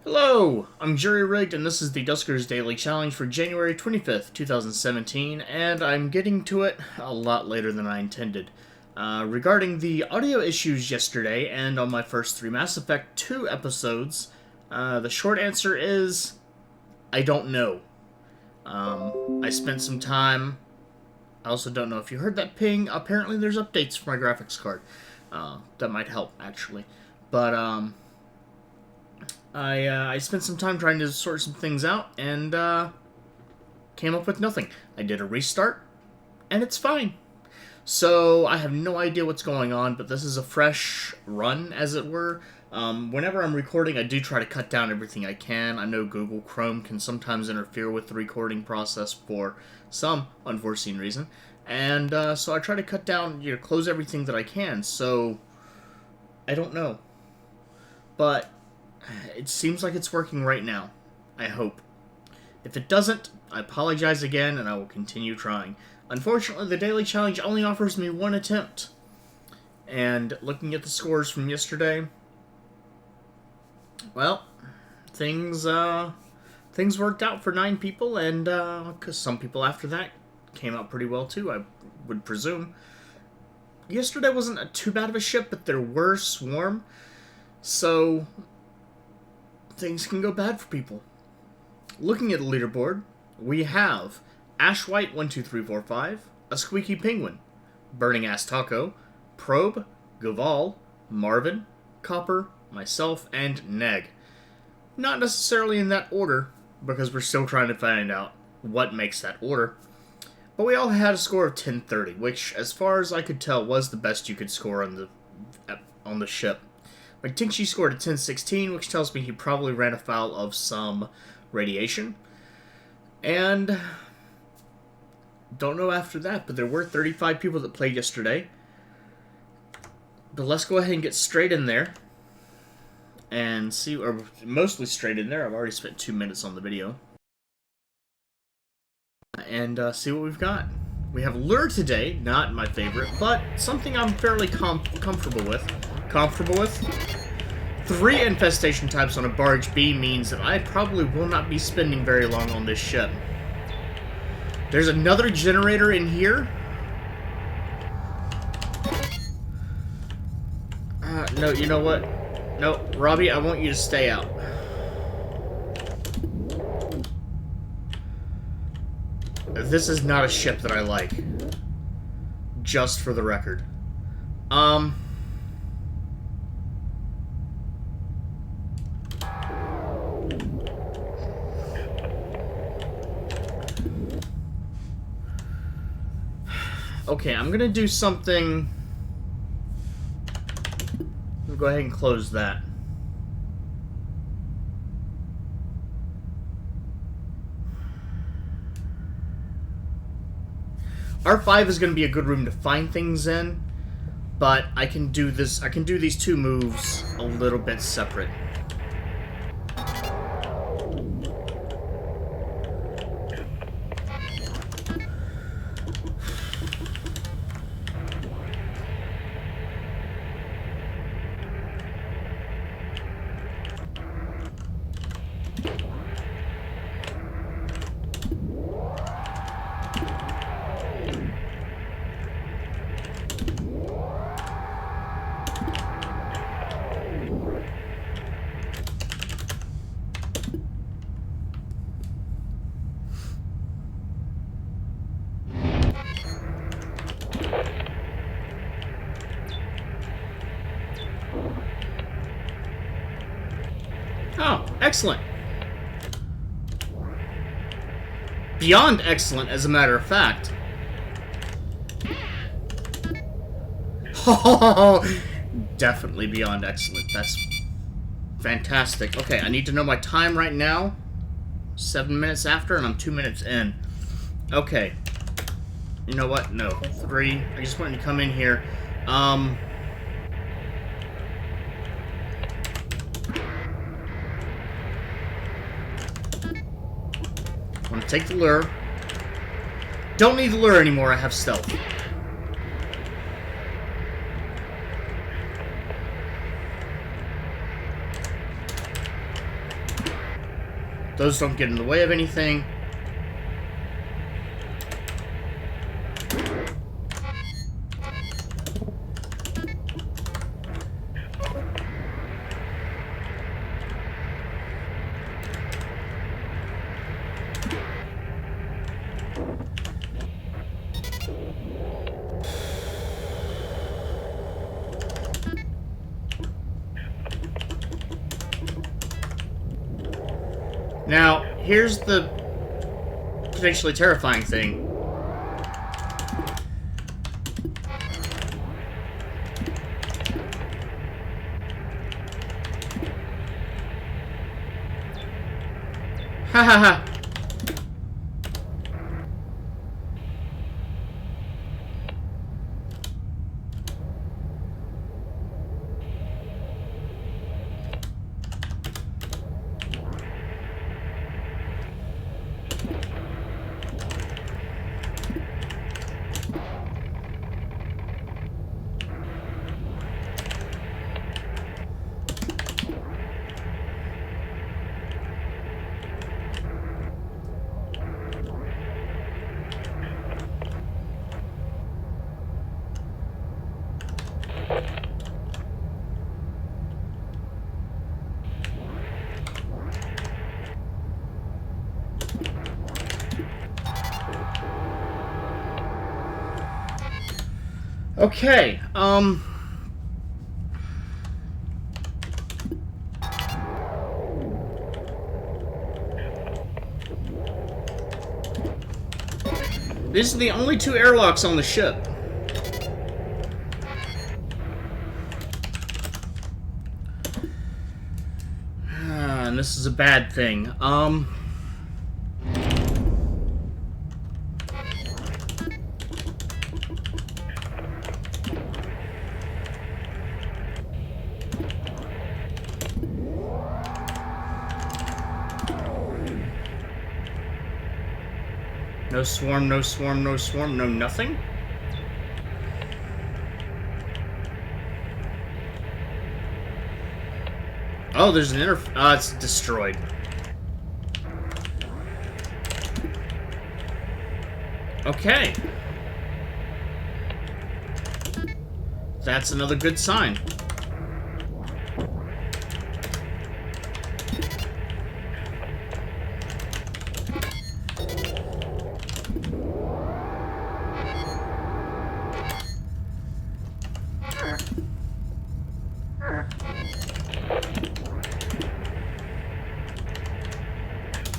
Hello, I'm Jerry Rigged, and this is the Duskers Daily Challenge for January 25th, 2017, and I'm getting to it a lot later than I intended. Regarding the audio issues yesterday and on my first three Mass Effect 2 episodes, the short answer is I don't know. I spent some time. I also don't know if you heard that ping. Apparently, there's updates for my graphics card. That might help, actually. But, I spent some time trying to sort some things out, and came up with nothing. I did a restart, and it's fine. So I have no idea what's going on, but this is a fresh run, as it were. Whenever I'm recording, I do try to cut down everything I can. I know Google Chrome can sometimes interfere with the recording process for some unforeseen reason. And so I try to cut down, close everything that I can. So I don't know. But it seems like it's working right now. I hope. If it doesn't, I apologize again, and I will continue trying. Unfortunately, the Daily Challenge only offers me one attempt. And looking at the scores from yesterday, well, things worked out for 9 people, and because some people after that came out pretty well too, I would presume. Yesterday wasn't too bad of a ship, but there were swarm, so things can go bad for people. Looking at the leaderboard, we have Ash White 12345, a Squeaky Penguin, Burning Ass Taco, Probe, Gaval, Marvin, Copper, myself, and Neg. Not necessarily in that order, because we're still trying to find out what makes that order. But we all had a score of 1030, which, as far as I could tell, was the best you could score on the ship. I think she scored a 1016, which tells me he probably ran afoul of some radiation. And don't know after that, but there were 35 people that played yesterday. But let's go ahead and get straight in there and see, or mostly straight in there. I've already spent 2 minutes on the video. And see what we've got. We have Lure today, not my favorite, but something I'm fairly comfortable with. 3 infestation types on a barge B means that I probably will not be spending very long on this ship. There's another generator in here. No, you know what? No, Robbie, I want you to stay out. This is not a ship that I like. Just for the record. Okay, I'm gonna do something. I'll go ahead and close that. R5 is going to be a good room to find things in, but I can do this. I can do these 2 moves a little bit separate. Oh, excellent. Beyond excellent, as a matter of fact. Oh, definitely beyond excellent. That's fantastic. Okay, I need to know my time right now. 7 minutes after, and I'm 2 minutes in. Okay. You know what? No. 3. I just wanted to come in here. I want to take the lure. Don't need the lure anymore, I have stealth. Those don't get in the way of anything. Now, here's the potentially terrifying thing. Ha ha ha. Okay, these are the only two airlocks on the ship. And this is a bad thing. No swarm, no swarm, no swarm, no nothing? Oh, there's an it's destroyed. Okay. That's another good sign.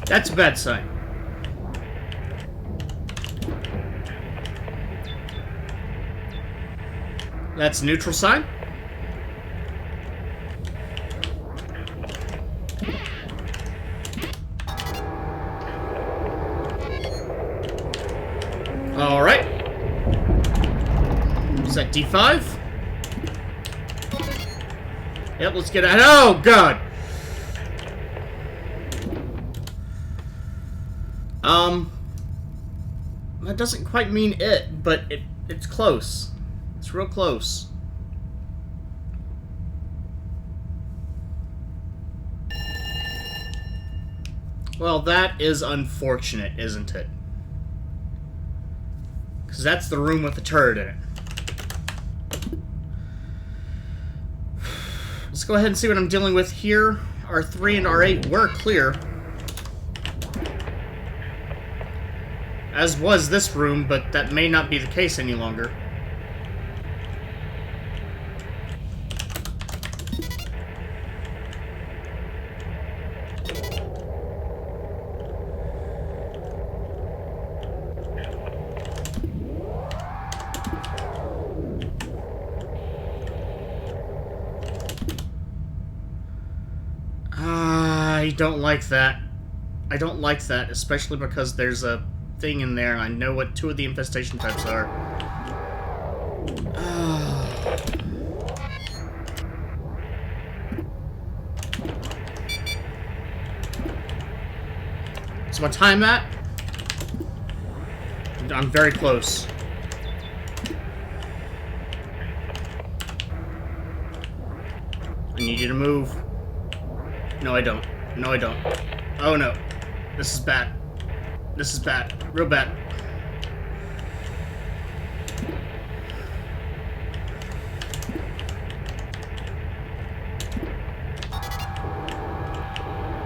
That's a bad sign. That's a neutral sign. All right. Is that D5? Yep, let's get out. Oh, God. That doesn't quite mean it, but it's close. It's real close. Well, that is unfortunate, isn't it? Because that's the room with the turret in it. Let's go ahead and see what I'm dealing with here. R3 and R8 were clear. As was this room, but that may not be the case any longer. I don't like that. I don't like that, especially because there's a thing in there, and I know what two of the infestation types are. So what time at? I'm very close. I need you to move. No, I don't. No, I don't. Oh no. This is bad. This is bad. Real bad.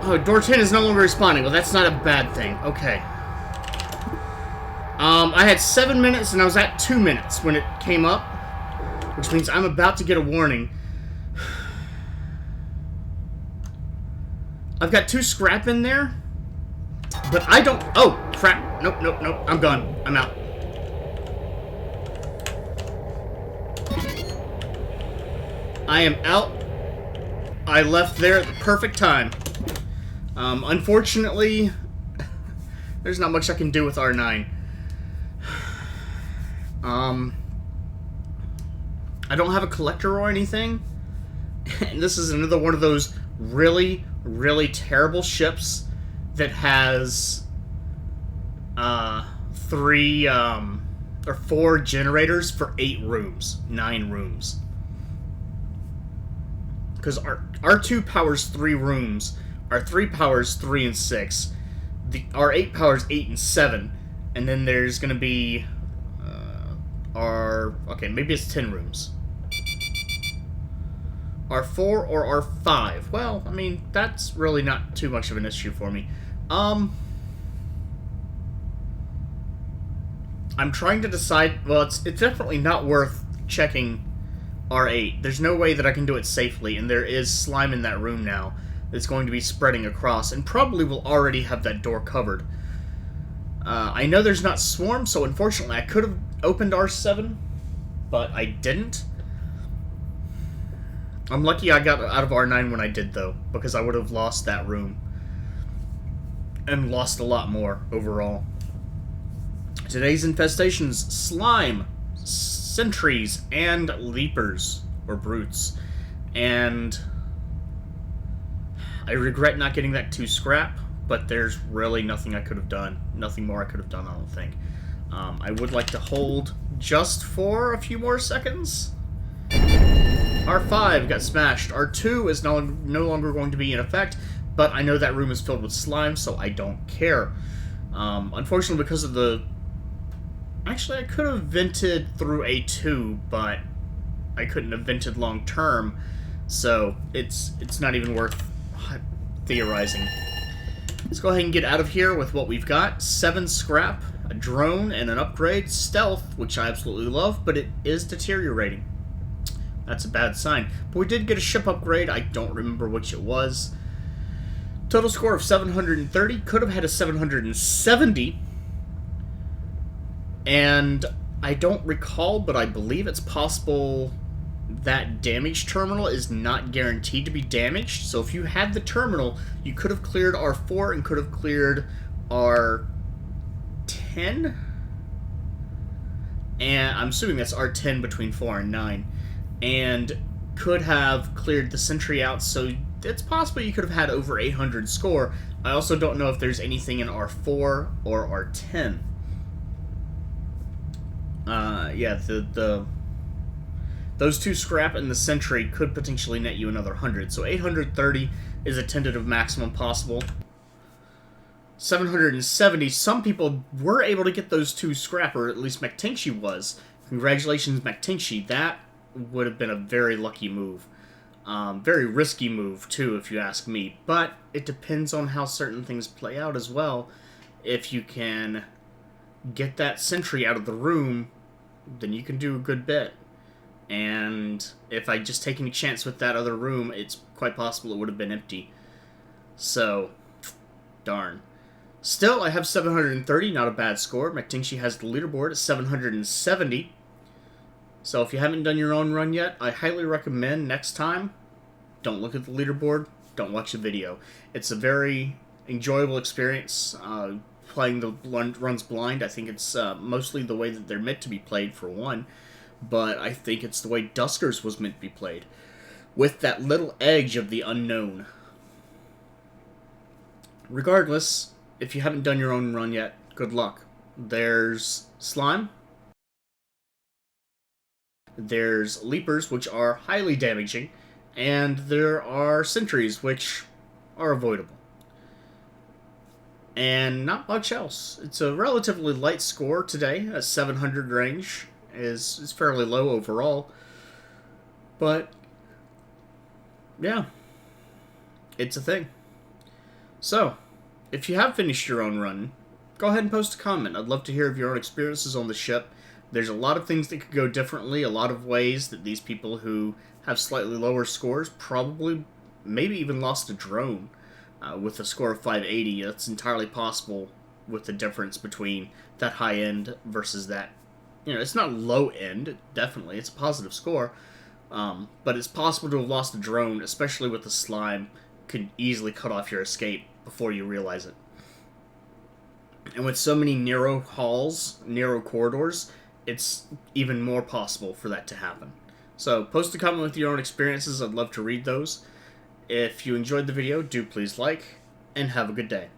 Oh, door 10 is no longer responding. Well, that's not a bad thing. Okay. I had 7 minutes and I was at 2 minutes when it came up, which means I'm about to get a warning. I've got 2 scrap in there, but I don't... Oh, crap. Nope, nope, nope. I'm gone. I'm out. I am out. I left there at the perfect time. Unfortunately, there's not much I can do with R9. I don't have a collector or anything. And this is another one of those really, really terrible ships that has 4 generators for 8 rooms, 9 rooms. Because R2 powers 3 rooms, R3 powers 3 and 6, the R8 powers 8 and 7, and then there's going to be okay, maybe it's 10 rooms. R4 or R5. Well, I mean, that's really not too much of an issue for me. I'm trying to decide... Well, it's definitely not worth checking R8. There's no way that I can do it safely, and there is slime in that room now that's going to be spreading across, and probably will already have that door covered. I know there's not swarm, so unfortunately I could have opened R7, but I didn't. I'm lucky I got out of R9 when I did, though, because I would have lost that room. And lost a lot more, overall. Today's infestations: slime, sentries, and leapers, or brutes. And I regret not getting that 2 scrap, but there's really nothing I could have done. Nothing more I could have done, I don't think. I would like to hold just for a few more seconds. R5 got smashed. R2 is no longer going to be in effect, but I know that room is filled with slime, so I don't care. Unfortunately, because of the... Actually, I could have vented through A2, but I couldn't have vented long term, so it's not even worth theorizing. Let's go ahead and get out of here with what we've got. 7 scrap, a drone, and an upgrade. Stealth, which I absolutely love, but it is deteriorating. That's a bad sign. But we did get a ship upgrade. I don't remember which it was. Total score of 730. Could have had a 770. And I don't recall, but I believe it's possible that damage terminal is not guaranteed to be damaged. So if you had the terminal, you could have cleared R4 and could have cleared R10. And I'm assuming that's R10 between 4 and 9. And could have cleared the sentry out, so it's possible you could have had over 800 score. I also don't know if there's anything in R4 or R10. Yeah, those 2 scrap and the sentry could potentially net you another 100. So 830 is a tentative maximum possible. 770, some people were able to get those 2 scrap, or at least McTinchy was. Congratulations, McTinchy. That would have been a very lucky move. Very risky move, too, if you ask me. But it depends on how certain things play out as well. If you can get that sentry out of the room, then you can do a good bit. And if I just take any chance with that other room, it's quite possible it would have been empty. So, darn. Still, I have 730, not a bad score. McTinchy has the leaderboard at 770. So if you haven't done your own run yet, I highly recommend next time, don't look at the leaderboard, don't watch the video. It's a very enjoyable experience playing the runs blind. I think it's mostly the way that they're meant to be played, for one, but I think it's the way Duskers was meant to be played, with that little edge of the unknown. Regardless, if you haven't done your own run yet, good luck. There's slime. There's leapers, which are highly damaging, and there are sentries, which are avoidable. and not much else. It's a relatively light score today. A 700 range is fairly low overall, but yeah, it's a thing. So, if you have finished your own run, go ahead and post a comment. I'd love to hear of your own experiences on the ship. There's a lot of things that could go differently, a lot of ways that these people who have slightly lower scores probably maybe even lost a drone with a score of 580. That's entirely possible with the difference between that high end versus that. It's not low end, definitely. It's a positive score. But it's possible to have lost a drone, especially with the slime, could easily cut off your escape before you realize it. And with so many narrow halls, narrow corridors, it's even more possible for that to happen. So post a comment with your own experiences. I'd love to read those. If you enjoyed the video, do please like, and have a good day.